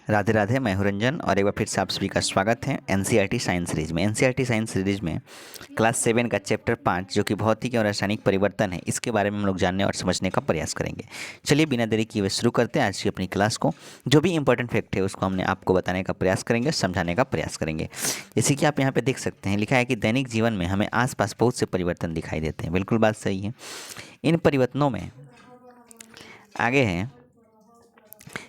राधे राधे। मैं हूं रंजन और एक बार फिर से आप सभी का स्वागत है एनसीईआरटी साइंस सीरीज में। एनसीईआरटी साइंस सीरीज में क्लास 7 का चैप्टर 5 जो कि भौतिक और रासायनिक परिवर्तन है, इसके बारे में हम लोग जानने और समझने का प्रयास करेंगे। चलिए बिना देरी किए हुए शुरू करते हैं आज की अपनी क्लास को। जो भी इंपॉर्टेंट फैक्ट है उसको हमने आपको बताने का प्रयास करेंगे, समझाने का प्रयास करेंगे। जैसे कि आप यहाँ पे देख सकते हैं, लिखा है कि दैनिक जीवन में हमें आसपास बहुत से परिवर्तन दिखाई देते हैं। बिल्कुल बात सही है। इन परिवर्तनों में आगे है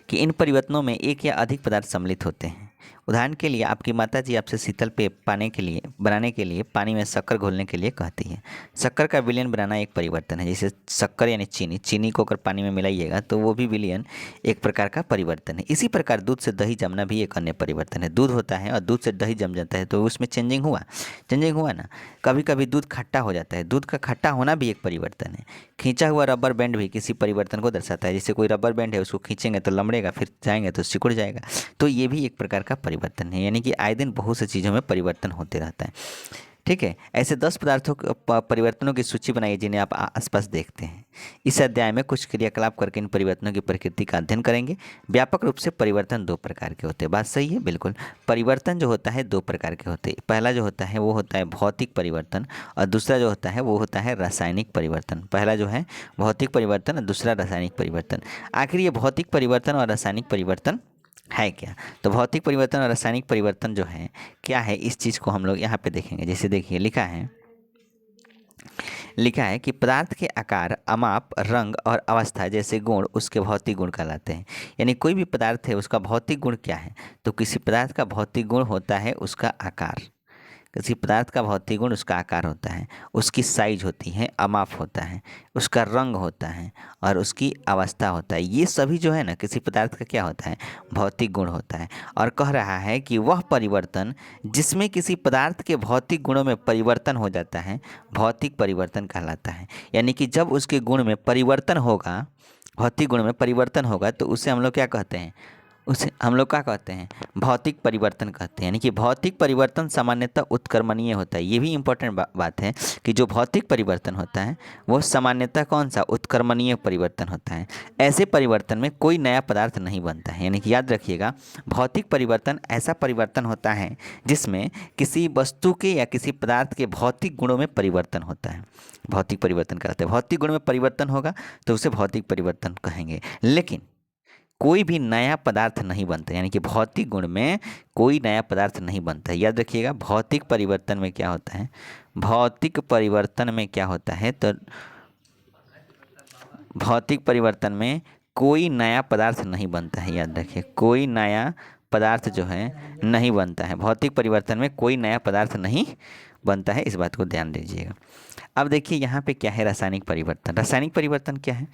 कि इन परिवर्तनों में एक या अधिक पदार्थ सम्मिलित होते हैं। उदाहरण के लिए आपकी माताजी आपसे शीतल पेय बनाने के लिए पानी में शक्कर घोलने के लिए कहती है। शक्कर का विलयन बनाना एक परिवर्तन है। जैसे शक्कर यानी चीनी को अगर पानी में मिलाइएगा तो वो भी विलयन एक प्रकार का परिवर्तन है। इसी प्रकार दूध से दही जमना भी एक अन्य परिवर्तन है। दूध होता है और दूध से दही जम जाता है तो उसमें चेंजिंग हुआ ना। कभी कभी दूध खट्टा हो जाता है, दूध का खट्टा होना भी एक परिवर्तन है। खींचा हुआ रबर बैंड भी किसी परिवर्तन को दर्शाता है। जैसे कोई रबर बैंड है, उसको खींचेंगे तो लमड़ेगा, फिर जाएंगे तो सिकुड़ जाएगा। तो ये भी एक प्रकार का परिवर्तन है। यानी कि आए दिन बहुत सी चीज़ों में परिवर्तन होते रहता है। ठीक है, ऐसे 10 परिवर्तनों की सूची बनाइए जिन्हें आप आसपास देखते हैं। इस अध्याय में कुछ क्रियाकलाप करके इन परिवर्तनों की प्रकृति का अध्ययन करेंगे। व्यापक रूप से परिवर्तन दो प्रकार के होते हैं। बात सही है, बिल्कुल। परिवर्तन जो होता है दो प्रकार के होते हैं। पहला जो होता है वो होता है भौतिक परिवर्तन और दूसरा जो होता है वो होता है रासायनिक परिवर्तन। पहला जो है भौतिक परिवर्तन और दूसरा रासायनिक परिवर्तन। आखिर ये भौतिक परिवर्तन और रासायनिक परिवर्तन है क्या? तो भौतिक परिवर्तन और रासायनिक परिवर्तन जो है क्या है, इस चीज़ को हम लोग यहाँ पे देखेंगे। जैसे देखिए लिखा है कि पदार्थ के आकार, अमाप, रंग और अवस्था जैसे गुण उसके भौतिक गुण कहलाते हैं। यानी कोई भी पदार्थ है उसका भौतिक गुण क्या है? तो किसी पदार्थ का भौतिक गुण होता है उसका आकार। किसी पदार्थ का भौतिक गुण उसका आकार होता है, उसकी साइज होती है, अमाप होता है, उसका रंग होता है और उसकी अवस्था होता है। ये सभी जो है ना किसी पदार्थ का क्या होता है? भौतिक गुण होता है। और कह रहा है कि वह परिवर्तन जिसमें किसी पदार्थ के भौतिक गुणों में परिवर्तन हो जाता है भौतिक परिवर्तन कहलाता है। यानी कि जब उसके गुण में परिवर्तन होगा, भौतिक गुण में परिवर्तन होगा, तो उसे हम लोग क्या कहते हैं? उसे हम लोग क्या कहते हैं? भौतिक परिवर्तन कहते हैं। यानी कि भौतिक परिवर्तन सामान्यतः उत्क्रमणीय होता है। ये भी इम्पोर्टेंट बात है कि जो भौतिक परिवर्तन होता है वो सामान्यतः कौन सा? उत्क्रमणीय परिवर्तन होता है। ऐसे परिवर्तन में कोई नया पदार्थ नहीं बनता है। यानी कि याद रखिएगा, भौतिक परिवर्तन ऐसा परिवर्तन होता है जिसमें किसी वस्तु के या किसी पदार्थ के भौतिक गुणों में परिवर्तन होता है। भौतिक परिवर्तन कहते हैं। भौतिक गुण में परिवर्तन होगा तो उसे भौतिक परिवर्तन कहेंगे। लेकिन कोई भी नया पदार्थ नहीं बनता। यानी कि भौतिक गुण में कोई नया पदार्थ नहीं बनता है। याद रखिएगा, भौतिक परिवर्तन में क्या होता है? भौतिक परिवर्तन में क्या होता है? तो भौतिक परिवर्तन में कोई नया पदार्थ नहीं बनता है। याद रखिए, कोई नया पदार्थ जो है नहीं बनता है। भौतिक परिवर्तन में कोई नया पदार्थ नहीं बनता है, इस बात को ध्यान दीजिएगा। अब देखिए यहाँ पे क्या है? रासायनिक परिवर्तन। रासायनिक परिवर्तन क्या है?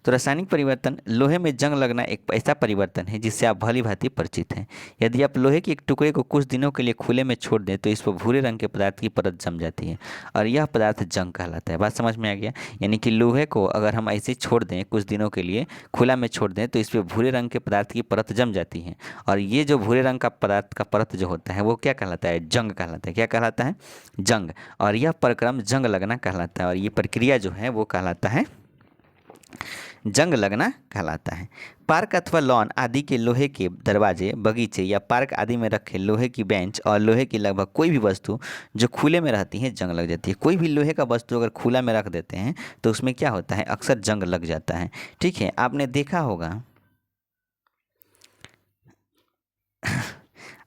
तो रासायनिक परिवर्तन लोहे में जंग लगना एक ऐसा परिवर्तन है जिससे आप भली भांति परिचित हैं। यदि आप लोहे के एक टुकड़े को कुछ दिनों के लिए खुले में छोड़ दें तो इस पर भूरे रंग के पदार्थ की परत जम जाती है और यह पदार्थ जंग कहलाता है। बात समझ में आ गया? यानी कि लोहे को अगर हम ऐसे छोड़ दें, कुछ दिनों के लिए खुला में छोड़ दें, तो इस पर भूरे रंग के पदार्थ की परत जम जाती है और ये जो भूरे रंग का पदार्थ का परत जो होता है वो क्या कहलाता है? जंग कहलाता है। क्या कहलाता है? जंग। और यह प्रक्रम जंग लगना कहलाता है और ये प्रक्रिया जो है वो कहलाता है जंग लगना कहलाता है। पार्क अथवा लॉन आदि के लोहे के दरवाजे, बगीचे या पार्क आदि में रखे लोहे की बेंच और लोहे की लगभग कोई भी वस्तु जो खुले में रहती है जंग लग जाती है। कोई भी लोहे का वस्तु अगर खुला में रख देते हैं तो उसमें क्या होता है? अक्सर जंग लग जाता है। ठीक है, आपने देखा होगा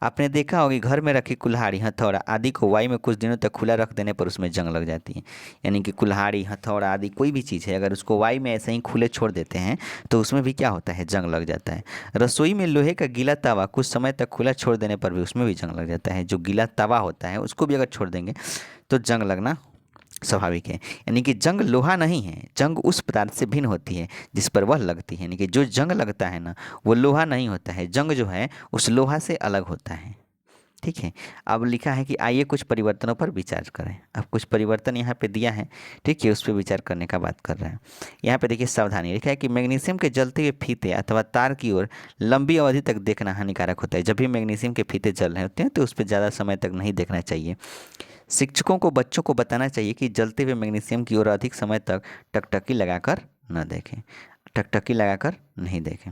कि घर में रखी कुल्हाड़ी, हथौड़ा आदि को वायु में कुछ दिनों तक खुला रख देने पर उसमें जंग लग जाती है। यानी कि कुल्हाड़ी, हथौड़ा आदि कोई भी चीज़ है, अगर उसको वायु में ऐसे ही खुले छोड़ देते हैं तो उसमें भी क्या होता है? जंग लग जाता है। रसोई में लोहे का गीला तवा कुछ समय तक खुला छोड़ देने पर भी उसमें भी जंग लग जाता है। जो गीला तवा होता है उसको भी अगर छोड़ देंगे तो जंग लगना स्वाभाविक है। यानी कि जंग लोहा नहीं है, जंग उस पदार्थ से भिन्न होती है जिस पर वह लगती है। यानी कि जो जंग लगता है ना वो लोहा नहीं होता है, जंग जो है उस लोहा से अलग होता है। ठीक है, अब लिखा है कि आइए कुछ परिवर्तनों पर विचार करें। अब कुछ परिवर्तन यहाँ पे दिया है, ठीक है, उस पर विचार करने का बात कर रहे हैं। यहाँ पे देखिए सावधानी, लिखा है कि मैग्नीशियम के जलते हुए फीते अथवा तार की ओर लंबी अवधि तक देखना हानिकारक होता है। जब भी मैग्नीशियम के फीते जल रहे होते हैं तो उस पर ज़्यादा समय तक नहीं देखना चाहिए। शिक्षकों को बच्चों को बताना चाहिए कि जलते हुए मैग्नीशियम की ओर अधिक समय तक टकटकी लगाकर न देखें, टकटकी लगाकर नहीं देखें।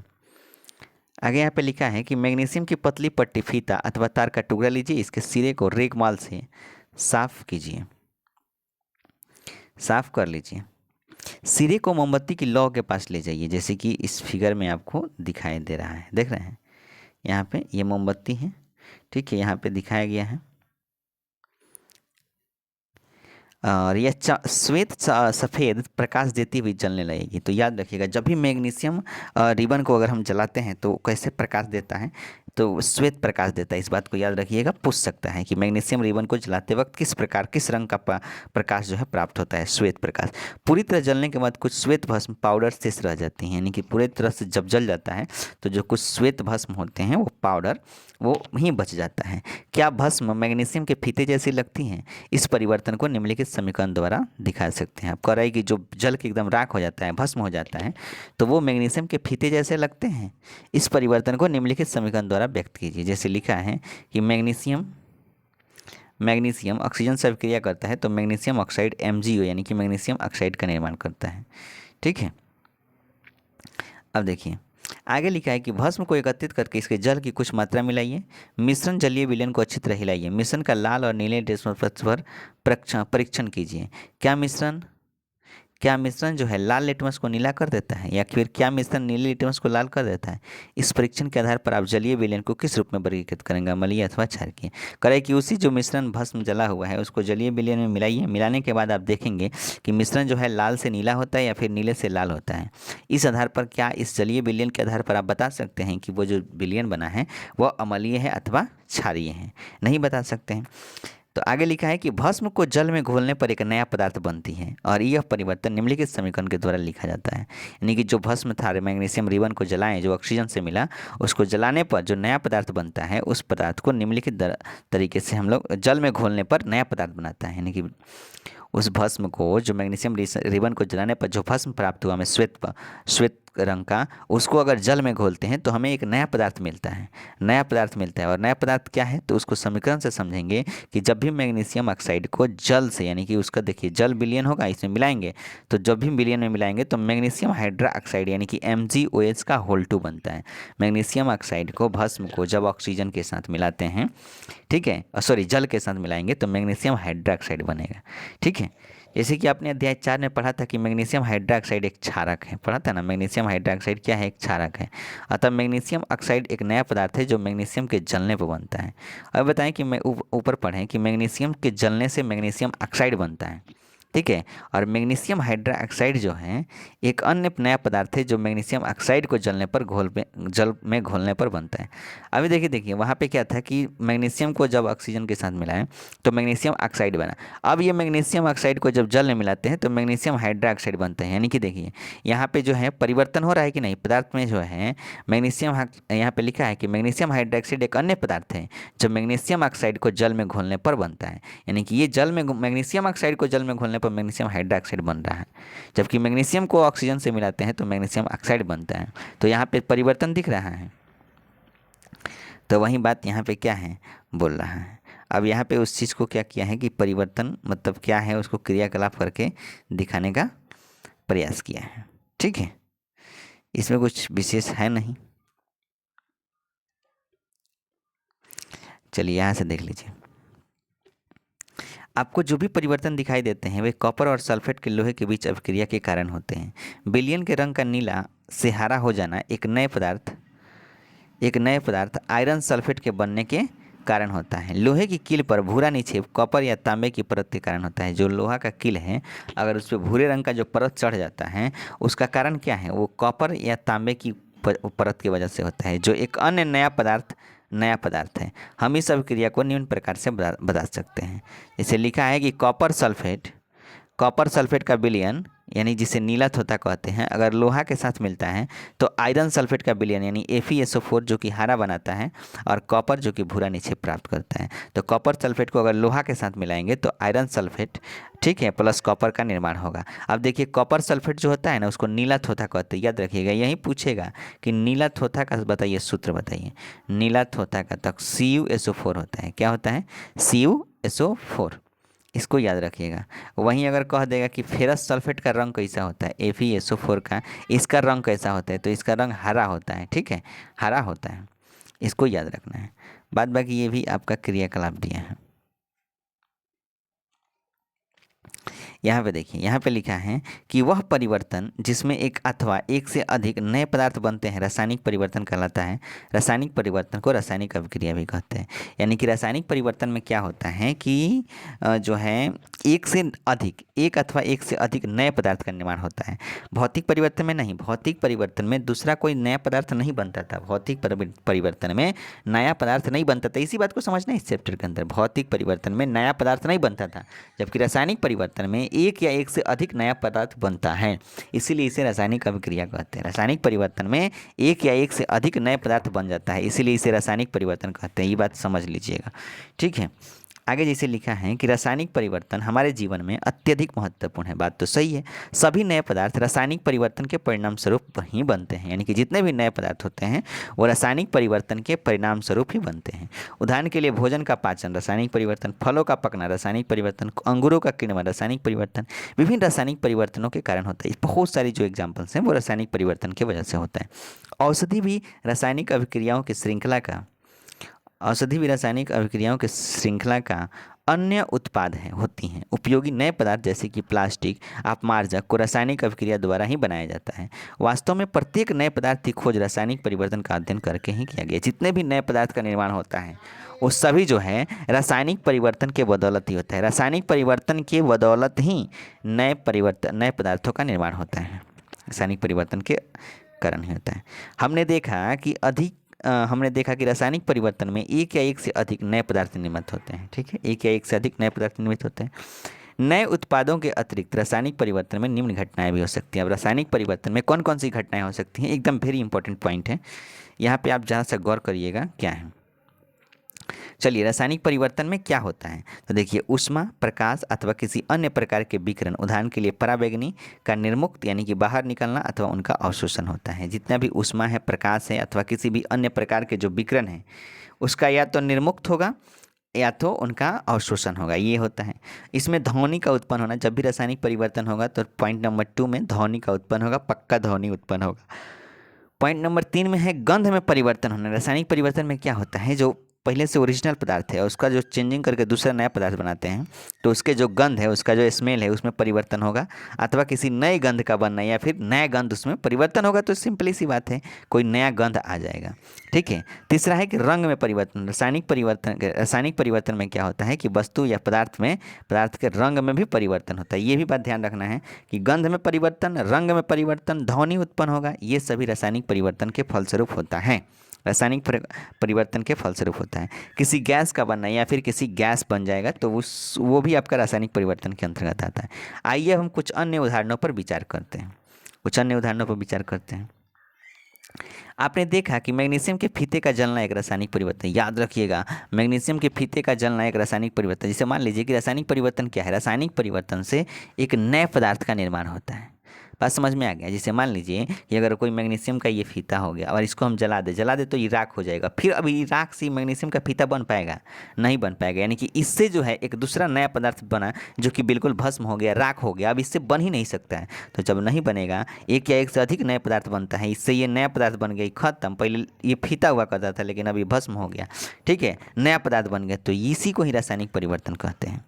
आगे यहाँ पे लिखा है कि मैग्नीशियम की पतली पट्टी फीता अथवा तार का टुकड़ा लीजिए, इसके सिरे को रेगमाल से साफ कीजिए, साफ कर लीजिए। सिरे को मोमबत्ती की लौ के पास ले जाइए, जैसे कि इस फिगर में आपको दिखाई दे रहा है, देख रहे हैं यहाँ पे ये मोमबत्ती है, ठीक है, यहाँ पे दिखाया गया है। और यह श्वेत सफ़ेद प्रकाश देती हुई जलने लगेगी। तो याद रखिएगा, जब भी मैग्नीशियम रिबन को अगर हम जलाते हैं तो कैसे प्रकाश देता है, तो श्वेत प्रकाश देता है। इस बात को याद रखिएगा, पूछ सकता है कि मैग्नीशियम रिबन को जलाते वक्त किस रंग का प्रकाश जो है प्राप्त होता है, श्वेत प्रकाश। पूरी तरह जलने के बाद कुछ श्वेत भस्म पाउडर शेष रह जाती हैं, यानी कि पूरी तरह से जब जल जाता है तो जो कुछ श्वेत भस्म होते हैं वो पाउडर वो ही बच जाता है। क्या भस्म मैग्नीशियम के फीते जैसी लगती हैं? इस परिवर्तन को निम्नलिखित समीकरण द्वारा दिखा सकते हैं। आप कह रहे हैं कि जो जल के एकदम राख हो जाता है, भस्म हो जाता है, तो वो मैग्नीशियम के फीते जैसे लगते हैं। इस परिवर्तन को निम्नलिखित समीकरण द्वारा व्यक्त कीजिए। जैसे लिखा है कि मैग्नीशियम ऑक्सीजन से अभिक्रिया करता है तो मैग्नीशियम ऑक्साइड MgO यानी कि मैग्नीशियम ऑक्साइड का निर्माण करता है, ठीक है। अब देखिए आगे लिखा है कि भस्म को एकत्रित करके इसके जल की कुछ मात्रा मिलाइए। मिश्रण जलीय विलयन को अच्छी तरह हिलाइए। मिश्रण का लाल और नीले टेस्ट पर परीक्षण कीजिए। क्या मिश्रण जो है लाल लिटमस को नीला कर देता है, या फिर क्या मिश्रण नीले लिटमस को लाल कर देता है? इस परीक्षण के आधार पर आप जलीय विलयन को किस रूप में वर्गीकृत करेंगे, अम्लीय अथवा क्षारकीय? करें कि उसी जो मिश्रण भस्म जला हुआ है उसको जलीय विलयन में मिलाइए। मिलाने के बाद आप देखेंगे कि मिश्रण जो है लाल से नीला होता है या फिर नीले से लाल होता है। इस आधार पर क्या इस जलीय विलयन के आधार पर आप बता सकते हैं कि वो जो विलयन बना है वह अम्लीय है अथवा क्षारीय है? नहीं बता सकते हैं। तो आगे लिखा है कि भस्म को जल में घोलने पर एक नया पदार्थ बनती है और यह परिवर्तन निम्नलिखित समीकरण के द्वारा लिखा जाता है। यानी कि जो भस्म था मैग्नीशियम रिबन को जलाएं, जो ऑक्सीजन से मिला, उसको जलाने पर जो नया पदार्थ बनता है उस पदार्थ को निम्नलिखित तरीके से हम लोग जल में घोलने पर नया पदार्थ बनाता है। यानी कि उस भस्म को, जो मैग्नीशियम रिबन को जलाने पर जो भस्म प्राप्त हुआ हमें श्वेत रंग का, उसको अगर जल में घोलते हैं तो हमें एक नया पदार्थ मिलता है, और नया पदार्थ क्या है तो उसको समीकरण से समझेंगे कि जब भी मैग्नीशियम ऑक्साइड को जल से, यानी कि उसका देखिए जल विलयन होगा, इसमें मिलाएंगे, तो जब भी विलयन में मिलाएंगे तो मैग्नीशियम हाइड्रा ऑक्साइड यानी कि MgOH का होल 2 बनता है। मैग्नीशियम ऑक्साइड को, भस्म को जब ऑक्सीजन के साथ मिलाते हैं, ठीक है, सॉरी जल के साथ मिलाएंगे तो मैग्नीशियम हाइड्रोक्साइड बनेगा, ठीक है। जैसे कि आपने अध्याय 4 में पढ़ा था कि मैग्नीशियम हाइड्रोक्साइड एक क्षारक है, पढ़ा था ना, मैग्नीशियम हाइड्रोक्साइड क्या है, एक क्षारक है। अतः मैग्नीशियम ऑक्साइड एक नया पदार्थ है जो मैग्नीशियम के जलने पर बनता है। अब बताएं कि मैं ऊपर पढ़ें कि मैग्नीशियम के जलने से मैग्नीशियम ऑक्साइड बनता है, ठीक है। और मैग्नीशियम हाइड्रोक्साइड जो है एक अन्य नया पदार्थ है जो मैग्नीशियम ऑक्साइड को जल में घोलने पर बनता है। अभी देखिए वहाँ पे क्या था कि मैग्नीशियम को जब ऑक्सीजन के साथ मिलाएं तो मैग्नीशियम ऑक्साइड बना। अब ये मैग्नीशियम ऑक्साइड को जब जल में मिलाते हैं तो मैग्नीशियम हाइड्रोक्साइड बनता है। यानी कि देखिए यहाँ पे जो है परिवर्तन हो रहा है कि नहीं, पदार्थ में जो है मैग्नीशियम, यहाँ पे लिखा है कि मैग्नीशियम हाइड्रोक्साइड एक अन्य पदार्थ है जो मैग्नीशियम ऑक्साइड को जल में घोलने पर बनता है। यानी कि ये जल में मैग्नीशियम ऑक्साइड को जल में घोलने पर मैग्नीशियम हाइड्रोक्साइड बन रहा है, जबकि मैग्नीशियम को ऑक्सीजन से मिलाते हैं तो मैग्नीशियम ऑक्साइड बनता है। तो यहाँ पे परिवर्तन दिख रहा है। तो वही बात यहाँ पे क्या है बोल रहा है। अब यहाँ पे उस चीज़ को क्या किया है कि परिवर्तन मतलब क्या है उसको क्रियाकलाप करके दिखाने का प्रयास किया है, ठीक है। इसमें कुछ विशेष है नहीं। चलिए यहाँ से देख लीजिए, आपको जो भी परिवर्तन दिखाई देते हैं वे कॉपर और सल्फेट के लोहे के बीच अभिक्रिया के कारण होते हैं। विलयन के रंग का नीला से हरा हो जाना एक नए पदार्थ आयरन सल्फेट के बनने के कारण होता है। लोहे की कील पर भूरा निक्षेप कॉपर या तांबे की परत के कारण होता है। जो लोहा का कील है अगर उस पर भूरे रंग का जो परत चढ़ जाता है उसका कारण क्या है, वो कॉपर या तांबे की परत की वजह से होता है, जो एक अन्य नया पदार्थ है। हम इस अभिक्रिया को निम्न प्रकार से बता सकते हैं। जैसे लिखा है कि कॉपर सल्फेट का विलयन यानी जिसे नीला थोथा कहते हैं अगर लोहा के साथ मिलता है तो आयरन सल्फेट का विलयन यानी FeSO4 जो कि हरा बनाता है और कॉपर जो कि भूरा निक्षेप प्राप्त करता है। तो कॉपर सल्फेट को अगर लोहा के साथ मिलाएंगे तो आयरन सल्फेट, ठीक है, प्लस कॉपर का निर्माण होगा। अब देखिए कॉपर सल्फेट जो होता है ना उसको नीला थोथा कहते हैं, याद रखिएगा। यही पूछेगा कि नीला थोथा का बताइए सूत्र बताइए। नीला थोथा का तो CuSO4 होता है। क्या होता है? CuSO4, इसको याद रखिएगा। वहीं अगर कह देगा कि फेरस सल्फेट का रंग कैसा होता है, FeSO4 का, इसका रंग कैसा होता है, तो इसका रंग हरा होता है। ठीक है, हरा होता है, इसको याद रखना है। बाद बाकी ये भी आपका क्रियाकलाप दिया है। यहाँ पे देखिए, यहाँ पे लिखा है कि वह परिवर्तन जिसमें एक अथवा एक से अधिक नए पदार्थ बनते हैं रासायनिक परिवर्तन कहलाता है। रासायनिक परिवर्तन को रासायनिक अभिक्रिया भी कहते हैं। यानी कि रासायनिक परिवर्तन में क्या होता है कि जो है एक से अधिक, एक अथवा एक से अधिक नए पदार्थ का निर्माण होता है। भौतिक परिवर्तन में नहीं, भौतिक परिवर्तन में दूसरा कोई नया पदार्थ नहीं बनता था। भौतिक परिवर्तन में नया पदार्थ नहीं बनता था, इसी बात को समझना है इस चैप्टर के अंदर। भौतिक परिवर्तन में नया पदार्थ नहीं बनता था, जबकि रासायनिक परिवर्तन में एक या एक से अधिक नया पदार्थ बनता है, इसीलिए इसे रासायनिक अभिक्रिया कहते हैं। रासायनिक परिवर्तन में एक या एक से अधिक नए पदार्थ बन जाता है, इसीलिए इसे रासायनिक परिवर्तन कहते हैं। ये बात समझ लीजिएगा। ठीक है, आगे जैसे लिखा है कि रासायनिक परिवर्तन हमारे जीवन में अत्यधिक महत्वपूर्ण है। बात तो सही है, सभी नए पदार्थ रासायनिक परिवर्तन के परिणाम स्वरूप ही बनते हैं। यानी कि जितने भी नए पदार्थ होते हैं वो रासायनिक परिवर्तन के परिणाम स्वरूप ही बनते हैं। उदाहरण के लिए भोजन का पाचन रासायनिक परिवर्तन, फलों का पकना रासायनिक परिवर्तन, अंगूरों का किण्वन रासायनिक परिवर्तन, विभिन्न रासायनिक परिवर्तनों के कारण होता है। बहुत सारी जो एग्जाम्पल्स हैं वो रासायनिक परिवर्तन की वजह से होता है। औषधि भी रासायनिक अभिक्रियाओं की श्रृंखला का अन्य उत्पाद होती हैं। उपयोगी नए पदार्थ जैसे कि प्लास्टिक, अपमार्जक को रासायनिक अभिक्रिया द्वारा ही बनाया जाता है। वास्तव में प्रत्येक नए पदार्थ की खोज रासायनिक परिवर्तन का अध्ययन करके ही किया गया। जितने भी नए पदार्थ का निर्माण होता है वो सभी जो है रासायनिक परिवर्तन के बदौलत ही होता है। रासायनिक परिवर्तन के बदौलत ही नए पदार्थों का निर्माण होता है। रासायनिक परिवर्तन के कारण ही होता है। हमने देखा कि रासायनिक परिवर्तन में एक या एक से अधिक नए पदार्थ निर्मित होते हैं। ठीक है, एक या एक से अधिक नए पदार्थ निर्मित होते हैं। नए उत्पादों के अतिरिक्त रासायनिक परिवर्तन में निम्न घटनाएं भी हो सकती हैं। अब रासायनिक परिवर्तन में कौन कौन सी घटनाएं हो सकती हैं, एकदम वेरी इंपॉर्टेंट पॉइंट है, यहाँ पे आप जहाँ से गौर करिएगा क्या है। चलिए, रासायनिक परिवर्तन में क्या होता है, तो देखिए, ऊष्मा, प्रकाश अथवा किसी अन्य प्रकार के विकिरण, उदाहरण के लिए पराबैंगनी का निर्मुक्त यानी कि बाहर निकलना अथवा उनका अवशोषण होता है। जितना भी ऊष्मा है, प्रकाश है अथवा किसी भी अन्य प्रकार के जो विकिरण है उसका या तो निर्मुक्त होगा या तो उनका अवशोषण होगा, ये होता है। इसमें ध्वनि का उत्पन्न होना, जब भी रासायनिक परिवर्तन होगा तो पॉइंट नंबर 2 में ध्वनि का उत्पन्न होगा, पक्का ध्वनि उत्पन्न होगा। पॉइंट नंबर 3 में है गंध में परिवर्तन होना। रासायनिक परिवर्तन में क्या होता है, जो पहले से ओरिजिनल पदार्थ है उसका जो चेंजिंग करके दूसरा नया पदार्थ बनाते हैं तो उसके जो गंध है, उसका जो स्मेल है उसमें परिवर्तन होगा, अथवा किसी नए गंध का बनना या फिर नया गंध उसमें परिवर्तन होगा। तो सिंपली सी बात है, कोई नया गंध आ जाएगा। ठीक है, तीसरा है कि रंग में परिवर्तन। रासायनिक परिवर्तन में क्या होता है कि वस्तु या पदार्थ के रंग में भी परिवर्तन होता है। ये भी बात ध्यान रखना है कि गंध में परिवर्तन, रंग में परिवर्तन, ध्वनि उत्पन्न होगा, ये सभी रासायनिक परिवर्तन के फलस्वरूप होता है। रासायनिक परिवर्तन के फलस्वरूप होता है। किसी गैस का बनना या फिर किसी गैस बन जाएगा तो वो भी आपका रासायनिक परिवर्तन के अंतर्गत आता है। आइए हम कुछ अन्य उदाहरणों पर विचार करते हैं। आपने देखा कि मैग्नीशियम के फीते का जलना एक रासायनिक परिवर्तन। याद रखिएगा, मैग्नीशियम के फीते का जलना एक रासायनिक परिवर्तन। जैसे मान लीजिए कि रासायनिक परिवर्तन क्या है, रासायनिक परिवर्तन से एक नए पदार्थ का निर्माण होता है। बात समझ में आ गया। जैसे मान लीजिए कि अगर कोई मैग्नीशियम का ये फीता हो गया और इसको हम जला दे तो ये राख हो जाएगा। फिर अभी राख से मैग्नीशियम का फीता बन पाएगा? नहीं बन पाएगा। यानी कि इससे जो है एक दूसरा नया पदार्थ बना जो कि बिल्कुल भस्म हो गया, राख हो गया, अब इससे बन ही नहीं सकता है। तो जब नहीं बनेगा, एक या एक से अधिक नए पदार्थ बनता है, इससे ये नया पदार्थ बन गया, खत्म। पहले ये फीता हुआ करता था लेकिन अभी भस्म हो गया, ठीक है, नया पदार्थ बन गया। तो इसी को ही रासायनिक परिवर्तन कहते हैं।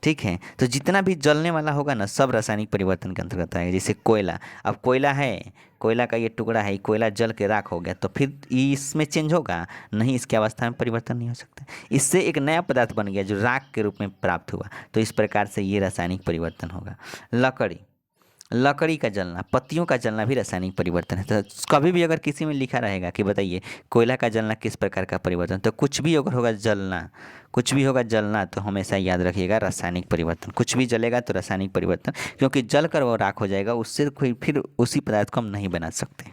ठीक है, तो जितना भी जलने वाला होगा ना, सब रासायनिक परिवर्तन के अंतर्गत आएगा। जैसे कोयला, अब कोयला है, कोयला का ये टुकड़ा है, कोयला जल के राख हो गया, तो फिर इसमें चेंज होगा नहीं, इसकी अवस्था में परिवर्तन नहीं हो सकता। इससे एक नया पदार्थ बन गया जो राख के रूप में प्राप्त हुआ, तो इस प्रकार से ये रासायनिक परिवर्तन होगा। लकड़ी का जलना, पत्तियों का जलना भी रासायनिक परिवर्तन है। तो कभी भी अगर किसी में लिखा रहेगा कि बताइए कोयला का जलना किस प्रकार का परिवर्तन, तो कुछ भी अगर होगा जलना, तो हमेशा याद रखिएगा रासायनिक परिवर्तन। कुछ भी जलेगा तो रासायनिक परिवर्तन, क्योंकि जल कर वो राख हो जाएगा, उससे कोई फिर उसी पदार्थ को हम नहीं बना सकते।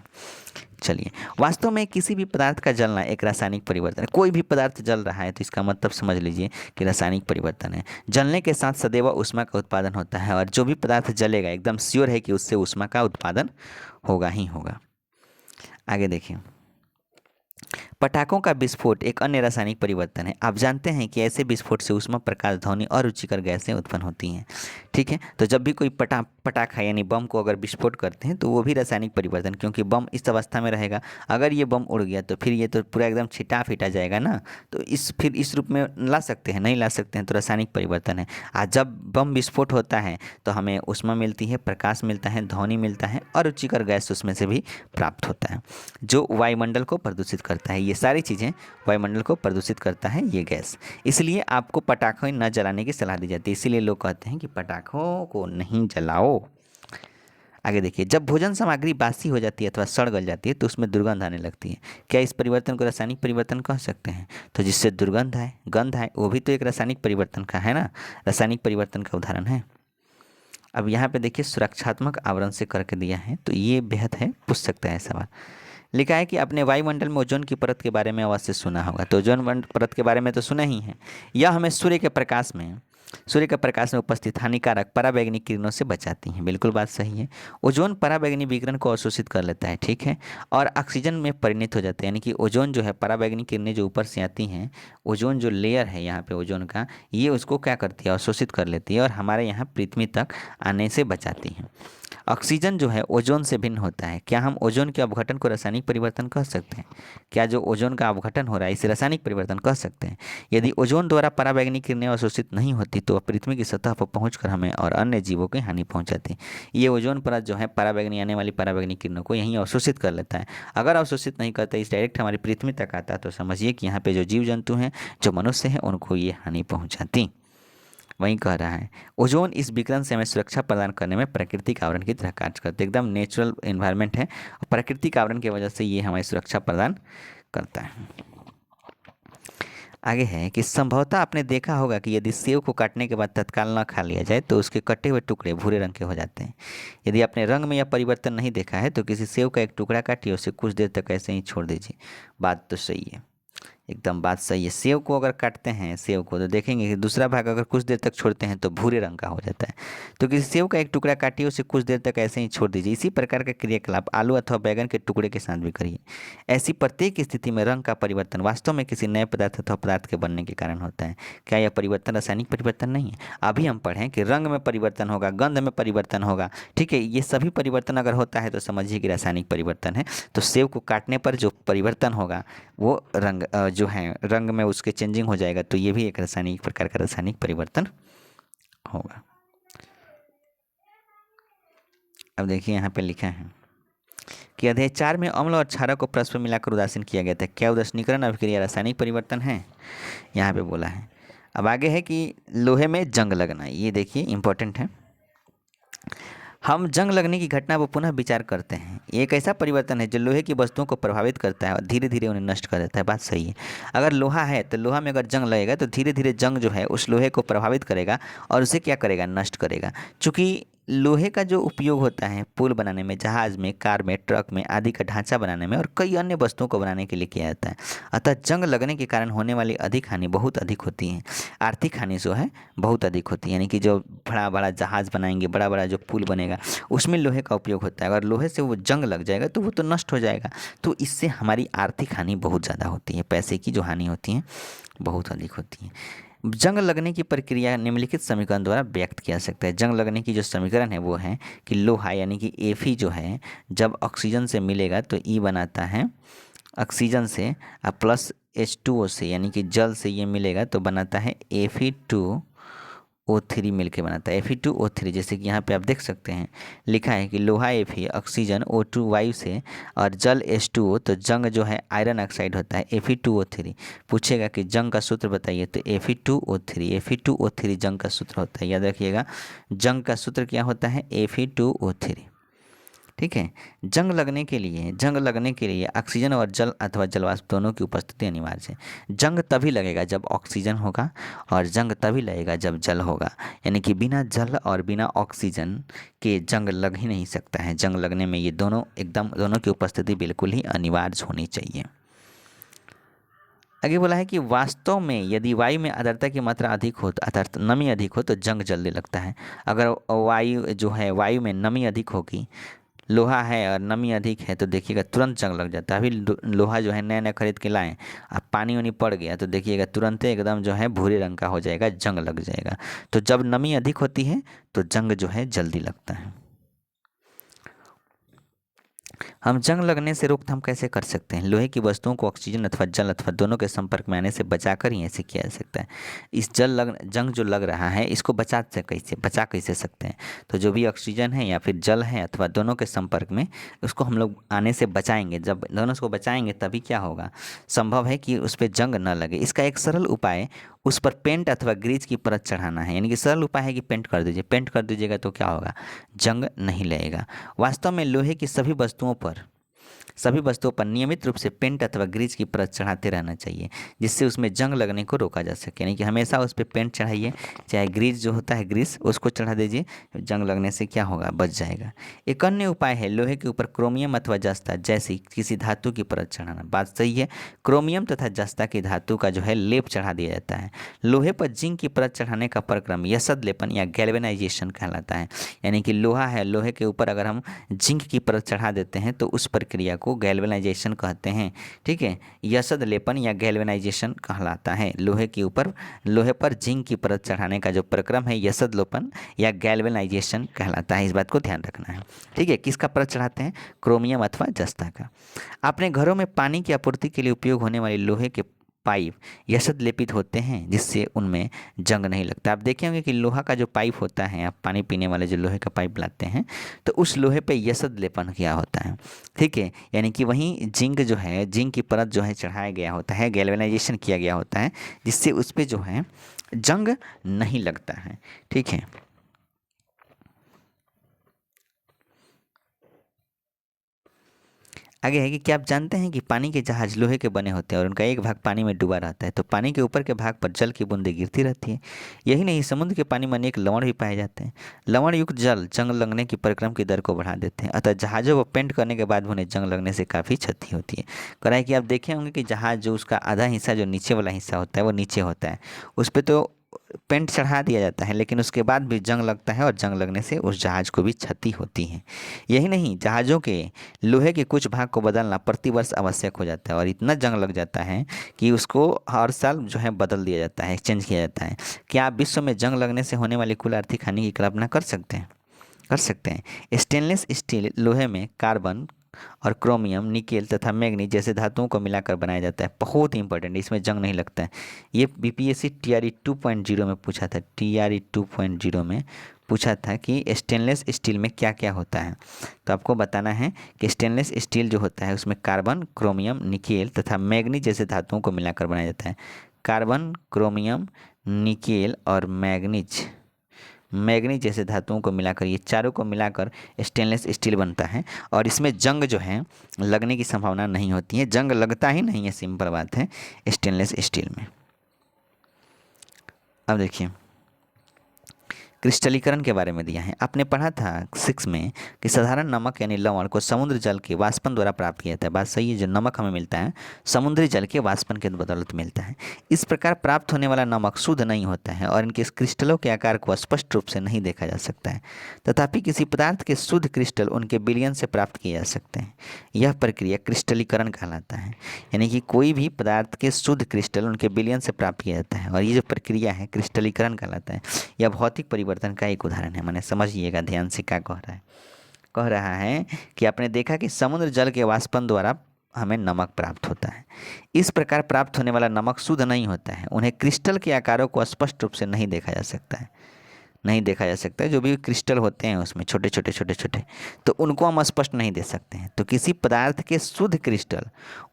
चलिए, वास्तव में किसी भी पदार्थ का जलना एक रासायनिक परिवर्तन है। कोई भी पदार्थ जल रहा है तो इसका मतलब समझ लीजिए कि रासायनिक परिवर्तन है। जलने के साथ सदैव ऊष्मा का उत्पादन होता है, और जो भी पदार्थ जलेगा एकदम श्योर है कि उससे ऊष्मा का उत्पादन होगा ही होगा। आगे देखिए, पटाखों का विस्फोट एक अन्य रासायनिक परिवर्तन है। आप जानते हैं कि ऐसे विस्फोट से ऊष्मा, प्रकाश, ध्वनि और रुचिकर गैसें उत्पन्न होती हैं। ठीक है, तो जब भी कोई पटाखा यानी बम को अगर विस्फोट करते हैं तो वो भी रासायनिक परिवर्तन, क्योंकि बम इस अवस्था में रहेगा, अगर ये बम उड़ गया तो फिर ये तो पूरा एकदम छिटा फिटा जाएगा ना, तो फिर इस रूप में ला सकते हैं, नहीं ला सकते हैं, तो रासायनिक परिवर्तन है। आज जब बम विस्फोट होता है तो हमें ऊष्मा मिलती है, प्रकाश मिलता है, ध्वनि मिलता है और रुचिकर गैस उसमें से भी प्राप्त होता है, जो वायुमंडल को प्रदूषित करता है। ये सारी चीज़ें वायुमंडल को प्रदूषित करता है ये गैस। इसलिए आपको पटाखे न जलाने की सलाह दी जाती है। इसीलिए लोग कहते हैं कि पटाखों को नहीं जलाओ। आगे देखिए, जब भोजन सामग्री बासी हो जाती है अथवा सड़ गल जाती है तो उसमें दुर्गंध आने लगती है। क्या इस परिवर्तन को रासायनिक परिवर्तन कह सकते हैं? तो जिससे दुर्गंध आए, गंध आए, वो भी तो एक रासायनिक परिवर्तन का है ना, रासायनिक परिवर्तन का उदाहरण है। अब यहाँ पे देखिए सुरक्षात्मक आवरण से करके दिया है, तो ये बेहद है, पूछ सकता है सवाल। लिखा है कि अपने वायुमंडल में ओजोन की परत के बारे में अवश्य सुना होगा। तो ओजोन परत के बारे में तो सुना ही है। यह हमें सूर्य के प्रकाश में उपस्थित हानिकारक पराबैंगनी किरणों से बचाती हैं। बिल्कुल बात सही है। ओजोन पराबैंगनी विकिरण को अवशोषित कर लेता है, ठीक है, और ऑक्सीजन में परिणत हो जाता है। यानी कि ओजोन जो है, पराबैंगनी किरणें जो ऊपर से आती हैं, ओजोन जो लेयर है यहाँ पे ओजोन का, ये उसको क्या करती है, अवशोषित कर लेती है और हमारे यहाँ पृथ्वी तक आने से बचाती है। ऑक्सीजन जो है ओजोन से भिन्न होता है। क्या हम ओजोन के अपघटन को रासायनिक परिवर्तन कह सकते हैं? क्या जो ओजोन का अपघटन हो रहा है इसे रासायनिक परिवर्तन कह सकते हैं? यदि ओजोन द्वारा पराबैंगनी किरणें अवशोषित नहीं होती तो वह पृथ्वी की सतह पर पहुंचकर हमें और अन्य जीवों की हानि पहुंचाती। ये ओजोन परत जो है पराबैंगनी आने वाली पराबैंगनी किरणों को यहीं अवशोषित कर लेता है। अगर अवशोषित नहीं करता, इस डायरेक्ट हमारी पृथ्वी तक आता, तो समझिए कि यहाँ पे जो जीव जंतु हैं, जो मनुष्य हैं, उनको ये हानि पहुँचाती। वहीं कह रहा है ओजोन इस विकिरण से हमें सुरक्षा प्रदान करने में प्राकृतिक आवरण की तरह कार्य करते हैं। एकदम नेचुरल एनवायरनमेंट है और प्राकृतिक आवरण की वजह से ये हमारी सुरक्षा प्रदान करता है। आगे है कि संभवतः आपने देखा होगा कि यदि सेव को काटने के बाद तत्काल न खा लिया जाए तो उसके कटे हुए टुकड़े भूरे रंग के हो जाते हैं। यदि आपने रंग में यह परिवर्तन नहीं देखा है तो किसी सेव का एक टुकड़ा काटिए, उसे कुछ देर तक ऐसे ही छोड़ दीजिए। बात तो सही है, एकदम बात सही है। सेव को अगर काटते हैं, सेव को, तो देखेंगे कि दूसरा भाग अगर कुछ देर तक छोड़ते हैं तो भूरे रंग का हो जाता है। तो किसी सेव का एक टुकड़ा काटिए, उसे कुछ देर तक ऐसे ही छोड़ दीजिए। इसी प्रकार का क्रियाकलाप आलू अथवा बैगन के टुकड़े के साथ भी करिए। ऐसी प्रत्येक स्थिति में रंग का परिवर्तन वास्तव में किसी नए पदार्थ अथवा पदार्थ के बनने के कारण होता है। क्या यह परिवर्तन रासायनिक परिवर्तन नहीं है? अभी हम पढ़ें कि रंग में परिवर्तन होगा, गंध में परिवर्तन होगा, ठीक है, ये सभी परिवर्तन अगर होता है तो समझिए कि रासायनिक परिवर्तन है। तो सेव को काटने पर जो परिवर्तन होगा वो रंग जो है, रंग में उसके चेंजिंग हो जाएगा, तो ये भी एक रासायनिक प्रकार का रासायनिक परिवर्तन होगा। अब देखिए यहाँ पे लिखा है कि अध्याय 4 में अम्ल और क्षारक को परस्पर मिलाकर उदासीन किया गया था। क्या उदासीनीकरण अभिक्रिया रासायनिक परिवर्तन है? यहाँ पे बोला है। अब आगे है कि लोहे में जंग लगना, ये देखिए इंपॉर्टेंट है। हम जंग लगने की घटना पर पुनः विचार करते हैं। ये एक ऐसा परिवर्तन है जो लोहे की वस्तुओं को प्रभावित करता है और धीरे धीरे उन्हें नष्ट कर देता है। बात सही है। अगर लोहा है तो लोहा में अगर जंग लगेगा तो धीरे धीरे जंग जो है उस लोहे को प्रभावित करेगा और उसे क्या करेगा, नष्ट करेगा। चूँकि लोहे का जो उपयोग होता है पुल बनाने में, जहाज़ में, कार में, ट्रक में आदि का ढांचा बनाने में और कई अन्य वस्तुओं को बनाने के लिए किया जाता है। अतः जंग लगने के कारण होने वाली अधिक हानि बहुत अधिक होती है। आर्थिक हानि जो है बहुत अधिक होती है। यानी कि जो बड़ा बड़ा जहाज़ बनाएंगे, बड़ा बड़ा जो पुल बनेगा, उसमें लोहे का उपयोग होता है। अगर लोहे से वो जंग लग जाएगा तो वो तो नष्ट हो जाएगा। तो इससे हमारी आर्थिक हानि बहुत ज़्यादा होती है। पैसे की जो हानि होती है बहुत अधिक होती है। जंग लगने की प्रक्रिया निम्नलिखित समीकरण द्वारा व्यक्त किया जा सकता है। जंग लगने की जो समीकरण है वो है कि लोहा यानी कि Fe जो है जब ऑक्सीजन से मिलेगा तो E बनाता है ऑक्सीजन से प्लस H2O से, यानी कि जल से ये मिलेगा तो बनाता है Fe2O3 मिलके बनाता है Fe2O3। जैसे कि यहाँ पे आप देख सकते हैं लिखा है कि लोहा Fe, ऑक्सीजन O2 वायु से और जल H2O, तो जंग जो है आयरन ऑक्साइड होता है Fe2O3। पूछेगा कि जंग का सूत्र बताइए तो Fe2O3 जंग का सूत्र होता है। याद रखिएगा जंग का सूत्र क्या होता है, Fe2O3। ठीक है। जंग लगने के लिए ऑक्सीजन और जल अथवा जलवाष्प दोनों की उपस्थिति अनिवार्य है। जंग तभी लगेगा जब ऑक्सीजन होगा और जंग तभी लगेगा जब जल होगा। यानी कि बिना जल और बिना ऑक्सीजन के जंग लग ही नहीं सकता है। जंग लगने में ये दोनों की उपस्थिति बिल्कुल ही अनिवार्य होनी चाहिए। आगे बोला है कि वास्तव में यदि वायु में आर्द्रता की मात्रा अधिक हो, अर्थात नमी अधिक हो, तो जंग जल्दी लगता है। अगर वायु में नमी अधिक होगी लोहा है और नमी अधिक है तो देखिएगा तुरंत जंग लग जाता है। अभी लोहा जो है नया नया खरीद के लाएं, अब पानी वानी पड़ गया तो देखिएगा तुरंत एकदम जो है भूरे रंग का हो जाएगा, जंग लग जाएगा। तो जब नमी अधिक होती है तो जंग जो है जल्दी लगता है। हम जंग लगने से रोकथाम कैसे कर सकते हैं? लोहे की वस्तुओं को ऑक्सीजन अथवा जल अथवा दोनों के संपर्क में आने से बचाकर ही ऐसे किया जा सकता है। इस जंग जो लग रहा है इसको बचा कैसे सकते हैं? तो जो भी ऑक्सीजन है या फिर जल है अथवा दोनों के संपर्क में, उसको हम लोग आने से बचाएंगे। जब दोनों को बचाएंगे तभी क्या होगा, संभव है कि उस पर जंग न लगे। इसका एक सरल उपाय उस पर पेंट अथवा ग्रीज की परत चढ़ाना है। यानी कि सरल उपाय है कि पेंट कर दीजिए। पेंट कर दीजिएगा तो क्या होगा, जंग नहीं लगेगा। वास्तव में लोहे की सभी वस्तुओं पर नियमित रूप से पेंट अथवा ग्रीज की परत चढ़ाते रहना चाहिए, जिससे उसमें जंग लगने को रोका जा सके। यानी कि हमेशा उस पर पेंट चढ़ाइए, चाहे ग्रीज जो होता है ग्रीस उसको चढ़ा दीजिए, जंग लगने से क्या होगा, बच जाएगा। एक अन्य उपाय है लोहे के ऊपर क्रोमियम अथवा जस्ता जैसी किसी धातु की परत चढ़ाना। बात सही है, क्रोमियम तथा जस्ता की धातु का जो है लेप चढ़ा दिया जाता है। लोहे पर जिंक की परत चढ़ाने का प्रक्रम यसद लेपन या गैल्वेनाइजेशन कहलाता है। यानी कि लोहा है, लोहे के ऊपर अगर हम जिंक की परत चढ़ा देते हैं तो उस प्रक्रिया को गैल्वेनाइजेशन कहते हैं। ठीक है, यसद लेपन या गैल्वेनाइजेशन कहलाता है। लोहे पर जिंक की परत चढ़ाने का जो प्रक्रम है यसद लेपन या गैल्वेनाइजेशन कहलाता है। इस बात को ध्यान रखना है। ठीक है, किसका परत चढ़ाते हैं, क्रोमियम अथवा जस्ता का। अपने घरों में पानी की आपूर्ति के लिए उपयोग होने वाले लोहे के पाइप यसद लेपित होते हैं, जिससे उनमें जंग नहीं लगता। आप देखे होंगे कि लोहा का जो पाइप होता है, आप पानी पीने वाले जो लोहे का पाइप लाते हैं तो उस लोहे पे यसद लेपन किया होता है। ठीक है, यानी कि वहीं जिंक की परत जो है चढ़ाया गया होता है, गैल्वेनाइजेशन किया गया होता है, जिससे उस पर जो है जंग नहीं लगता है। ठीक है, आगे है कि क्या आप जानते हैं कि पानी के जहाज लोहे के बने होते हैं और उनका एक भाग पानी में डूबा रहता है, तो पानी के ऊपर के भाग पर जल की बूंदें गिरती रहती है। यही नहीं, समुद्र के पानी में अनेक लवण भी पाए जाते हैं। लवण युक्त जल जंग लगने की परिक्रम की दर को बढ़ा देते हैं, अतः जहाज़ों को पेंट करने के बाद उन्हें जंग लगने से काफ़ी क्षति होती है। करा है कि आप देखे होंगे कि जहाज जो उसका आधा हिस्सा जो नीचे वाला हिस्सा होता है वो नीचे होता है, उस पर तो पेंट चढ़ा दिया जाता है, लेकिन उसके बाद भी जंग लगता है और जंग लगने से उस जहाज़ को भी क्षति होती है। यही नहीं, जहाज़ों के लोहे के कुछ भाग को बदलना प्रतिवर्ष आवश्यक हो जाता है और इतना जंग लग जाता है कि उसको हर साल जो है बदल दिया जाता है, एक्सचेंज किया जाता है। क्या आप विश्व में जंग लगने से होने वाली कुल आर्थिक हानि की कल्पना कर सकते हैं? कर सकते हैं। स्टेनलेस स्टील लोहे में कार्बन और क्रोमियम, निकेल तथा मैग्नीज जैसे धातुओं को मिलाकर बनाया जाता है। बहुत इंपॉर्टेंट, इसमें जंग नहीं लगता है। ये बीपीएससी टीआरई 2.0 में पूछा था, टीआरई 2.0 में पूछा था कि स्टेनलेस स्टील में क्या क्या होता है। तो आपको बताना है कि स्टेनलेस स्टील जो होता है उसमें कार्बन, क्रोमियम, निकेल तथा मैग्नीज जैसे धातुओं को मिलाकर बनाया जाता है। कार्बन, क्रोमियम, निकेल और मैग्नीज जैसे धातुओं को मिलाकर, ये चारों को मिलाकर स्टेनलेस स्टील बनता है और इसमें जंग जो है लगने की संभावना नहीं होती है। जंग लगता ही नहीं है, सिंपल बात है स्टेनलेस स्टील में। अब देखिए क्रिस्टलीकरण के बारे में दिया है। आपने पढ़ा था 6 में कि साधारण नमक यानी लवण को समुद्र जल के वाष्पन द्वारा प्राप्त किया जाता है। बात सही है, जो नमक हमें मिलता है समुद्री जल के वाष्पन के बदौलत मिलता है। इस प्रकार प्राप्त होने वाला नमक शुद्ध नहीं होता है और इनके क्रिस्टलों के आकार को स्पष्ट रूप से नहीं देखा जा सकता है। तथापि किसी पदार्थ के शुद्ध क्रिस्टल उनके विलयन से प्राप्त किए जा सकते हैं। यह प्रक्रिया क्रिस्टलीकरण कहलाता है। यानी कि कोई भी पदार्थ के शुद्ध क्रिस्टल उनके विलयन से प्राप्त किया जाता है और ये जो प्रक्रिया है क्रिस्टलीकरण कहलाता है। यह भौतिक परिवर्तन का एक उदाहरण है। मैंने समझिएगा ध्यान से क्या कह रहा है कि आपने देखा कि समुद्र जल के वाष्पन द्वारा हमें नमक प्राप्त होता है। इस प्रकार प्राप्त होने वाला नमक शुद्ध नहीं होता है। उन्हें क्रिस्टल के आकारों को स्पष्ट रूप से नहीं देखा जा सकता है। जो भी क्रिस्टल होते हैं उसमें छोटे छोटे तो उनको हम स्पष्ट नहीं दे सकते हैं। तो किसी पदार्थ के शुद्ध क्रिस्टल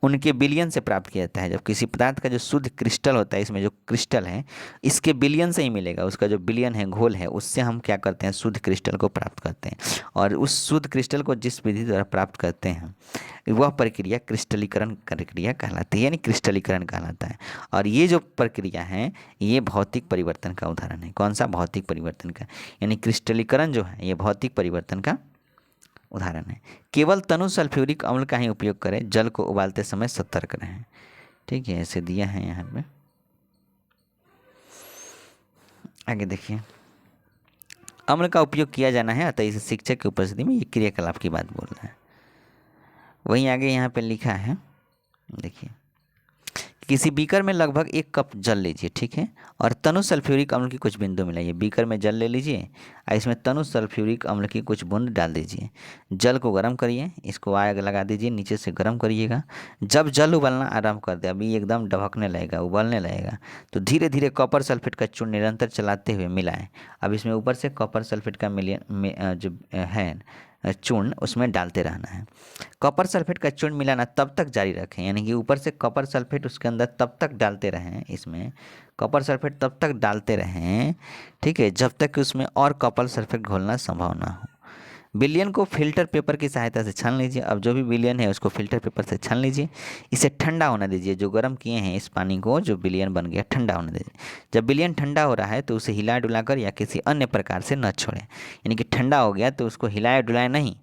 उनके विलयन से प्राप्त किया जाता है। जब किसी पदार्थ का जो शुद्ध क्रिस्टल होता है, इसमें जो क्रिस्टल है इसके विलयन से ही मिलेगा, उसका जो विलयन है, घोल है, उससे हम क्या करते हैं, शुद्ध क्रिस्टल को प्राप्त करते हैं। और उस शुद्ध क्रिस्टल को जिस विधि द्वारा प्राप्त करते हैं वह प्रक्रिया क्रिस्टलीकरण प्रक्रिया कहलाती है, यानी क्रिस्टलीकरण कहलाता है। और ये जो प्रक्रिया है ये भौतिक परिवर्तन का उदाहरण है। कौन सा, भौतिक परिवर्तन का, यानी क्रिस्टलीकरण जो है ये भौतिक परिवर्तन का उदाहरण है। केवल तनु सल्फ्यूरिक अम्ल का ही उपयोग करें, जल को उबालते समय सतर्क रहें। ठीक है, ऐसे दिया है यहाँ पे। आगे देखिए, अम्ल का उपयोग किया जाना है, अतः इस शिक्षक की उपस्थिति में ये क्रियाकलाप की बात बोल रहा है। वहीं आगे यहाँ पे लिखा है, देखिए, किसी बीकर में लगभग 1 कप जल लीजिए, ठीक है, और तनु सल्फ्यूरिक अम्ल की कुछ बिंदु मिलाइए। बीकर में जल ले लीजिए और इसमें तनु सल्फ्यूरिक अम्ल की कुछ बूंद डाल दीजिए। जल को गर्म करिए, इसको आग लगा दीजिए, नीचे से गर्म करिएगा। जब जल उबलना आरंभ कर दे, अभी एकदम ढबकने लगेगा, उबलने लगेगा, तो धीरे धीरे कॉपर सल्फेट का चूर्ण निरंतर चलाते हुए मिलाएं। अब इसमें ऊपर से कॉपर सल्फेट का जो है चूर्ण उसमें डालते रहना है। कॉपर सल्फेट का चूर्ण मिलाना तब तक जारी रखें, यानी कि ऊपर से कॉपर सल्फेट उसके अंदर तब तक डालते रहें, इसमें कॉपर सल्फेट तब तक डालते रहें, ठीक है, जब तक कि उसमें और कॉपर सल्फेट घोलना संभव ना हो। विलयन को फिल्टर पेपर की सहायता से छान लीजिए। अब जो भी विलयन है उसको फिल्टर पेपर से छान लीजिए। इसे ठंडा होने दीजिए। जो गर्म किए हैं इस पानी को, जो विलयन बन गया, ठंडा होने दीजिए। जब विलयन ठंडा हो रहा है तो उसे हिला डुलाकर या किसी अन्य प्रकार से न छोड़ें, यानी कि ठंडा हो गया तो उसको हिलाए डुलाए नहीं,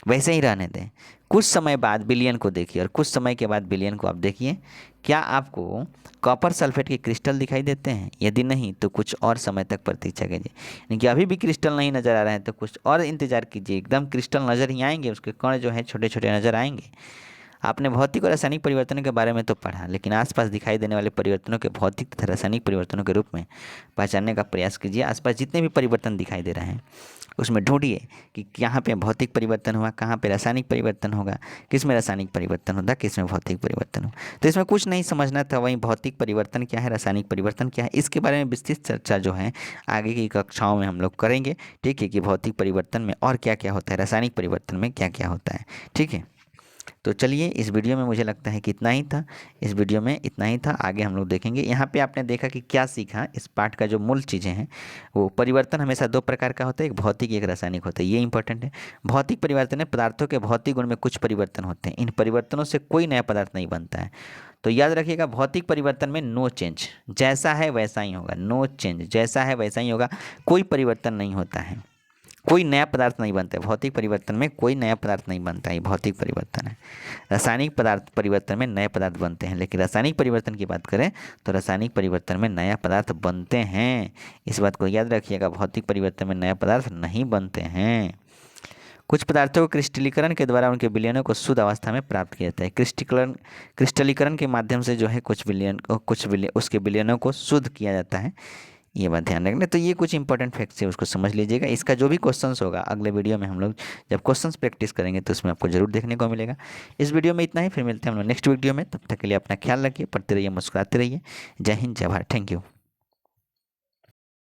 वैसे ही रहने दें। कुछ समय बाद विलयन को देखिए और कुछ समय के बाद विलयन को आप देखिए, क्या आपको कॉपर सल्फेट के क्रिस्टल दिखाई देते हैं? यदि नहीं तो कुछ और समय तक प्रतीक्षा कीजिए, यानी कि अभी भी क्रिस्टल नहीं नज़र आ रहे हैं तो कुछ और इंतजार कीजिए, एकदम क्रिस्टल नज़र ही आएंगे, उसके कण जो है छोटे छोटे नज़र आएंगे। आपने भौतिक और रासायनिक परिवर्तनों के बारे में तो पढ़ा, लेकिन आसपास दिखाई देने वाले परिवर्तनों के भौतिक तथा रासायनिक परिवर्तनों के रूप में पहचानने का प्रयास कीजिए। आसपास जितने भी परिवर्तन दिखाई दे रहे हैं उसमें ढूंढिए कि यहाँ पे भौतिक परिवर्तन हुआ, कहाँ पे रासायनिक परिवर्तन होगा, किस में रासायनिक परिवर्तन होता, किस में भौतिक परिवर्तन हो। तो इसमें कुछ नहीं समझना था, वहीं भौतिक परिवर्तन क्या है, रासायनिक परिवर्तन क्या है, इसके बारे में विस्तृत चर्चा जो है आगे की कक्षाओं में हम लोग करेंगे, ठीक है, कि भौतिक परिवर्तन में और क्या क्या होता है, रासायनिक परिवर्तन में क्या क्या होता है, ठीक है। तो चलिए, इस वीडियो में मुझे लगता है कि इतना ही था, इस वीडियो में इतना ही था। आगे हम लोग देखेंगे। यहाँ पे आपने देखा कि क्या सीखा, इस पाठ का जो मूल चीज़ें हैं वो परिवर्तन हमेशा 2 प्रकार का होता है, एक भौतिक एक रासायनिक होता है, ये इंपॉर्टेंट है। भौतिक परिवर्तन है पदार्थों के भौतिक गुण में कुछ परिवर्तन होते हैं, इन परिवर्तनों से कोई नया पदार्थ नहीं बनता है। तो याद रखिएगा, भौतिक परिवर्तन में नो चेंज, जैसा है वैसा ही होगा, नो चेंज, जैसा है वैसा ही होगा, कोई परिवर्तन नहीं होता है, कोई नया पदार्थ नहीं बनता है। भौतिक परिवर्तन में कोई नया पदार्थ नहीं बनता है, भौतिक परिवर्तन है। रासायनिक पदार्थ परिवर्तन में नए पदार्थ बनते हैं, लेकिन रासायनिक परिवर्तन की बात करें तो रासायनिक परिवर्तन में नया पदार्थ बनते हैं। इस बात को याद रखिएगा, भौतिक परिवर्तन में नया पदार्थ नहीं बनते हैं। कुछ पदार्थों को क्रिस्टलीकरण के द्वारा उनके विलयनों को शुद्ध अवस्था में प्राप्त किया जाता है। क्रिस्टलीकरण के माध्यम से जो है उसके विलयनों को शुद्ध किया जाता है, ये बात ध्यान रखना। तो ये कुछ इंपॉर्टेंट फैक्ट्स है, उसको समझ लीजिएगा। इसका जो भी क्वेश्चंस होगा अगले वीडियो में हम लोग जब क्वेश्चंस प्रैक्टिस करेंगे तो उसमें आपको जरूर देखने को मिलेगा। इस वीडियो में इतना ही, फिर मिलते हैं हम लोग नेक्स्ट वीडियो में। तब तक के लिए अपना ख्याल रखिए, पढ़ते रहिए, मुस्कुराते रहिए। जय हिंद, जय भारत, थैंक यू।